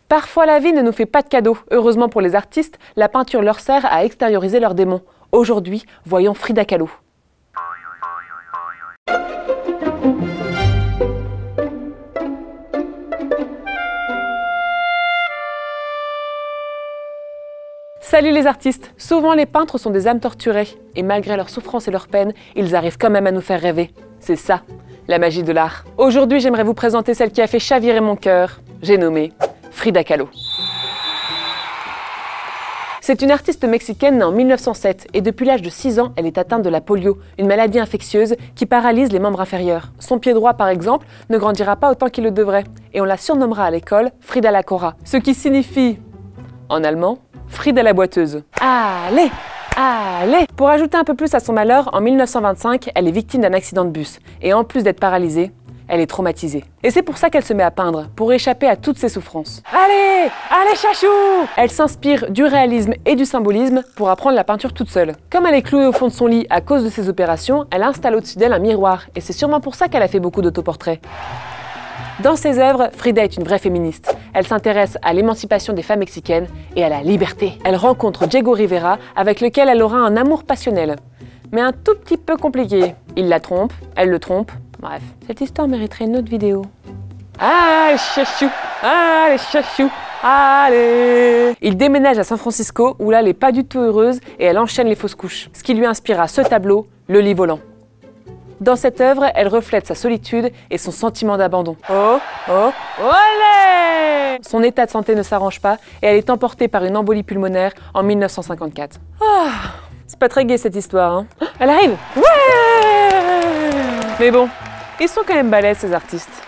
Parfois la vie ne nous fait pas de cadeaux. Heureusement pour les artistes, la peinture leur sert à extérioriser leurs démons. Aujourd'hui, voyons Frida Kahlo. Salut les artistes! Souvent les peintres sont des âmes torturées, et malgré leur souffrance et leur peine, ils arrivent quand même à nous faire rêver. C'est ça, la magie de l'art. Aujourd'hui, j'aimerais vous présenter celle qui a fait chavirer mon cœur. J'ai nommé Frida Kahlo. C'est une artiste mexicaine née en 1907 et depuis l'âge de 6 ans, elle est atteinte de la polio, une maladie infectieuse qui paralyse les membres inférieurs. Son pied droit, par exemple, ne grandira pas autant qu'il le devrait et on la surnommera à l'école Frida la Cora, ce qui signifie, en allemand, Frida la boiteuse. Allez! Allez! Pour ajouter un peu plus à son malheur, en 1925, elle est victime d'un accident de bus et en plus d'être paralysée, elle est traumatisée. Et c'est pour ça qu'elle se met à peindre, pour échapper à toutes ses souffrances. Allez! Allez, chachou! Elle s'inspire du réalisme et du symbolisme pour apprendre la peinture toute seule. Comme elle est clouée au fond de son lit à cause de ses opérations, elle installe au-dessus d'elle un miroir, et c'est sûrement pour ça qu'elle a fait beaucoup d'autoportraits. Dans ses œuvres, Frida est une vraie féministe. Elle s'intéresse à l'émancipation des femmes mexicaines et à la liberté. Elle rencontre Diego Rivera, avec lequel elle aura un amour passionnel. Mais un tout petit peu compliqué. Il la trompe, elle le trompe. Bref, cette histoire mériterait une autre vidéo. Allez, chachou! Allez, chachou! Allez! Il déménage à San Francisco, où là, elle n'est pas du tout heureuse et elle enchaîne les fausses couches. Ce qui lui inspira ce tableau, Le lit volant. Dans cette œuvre, elle reflète sa solitude et son sentiment d'abandon. Oh, oh, olé! Son état de santé ne s'arrange pas et elle est emportée par une embolie pulmonaire en 1954. Ah, c'est pas très gai cette histoire, hein? Elle arrive! Ouais! Mais bon, ils sont quand même balèzes ces artistes.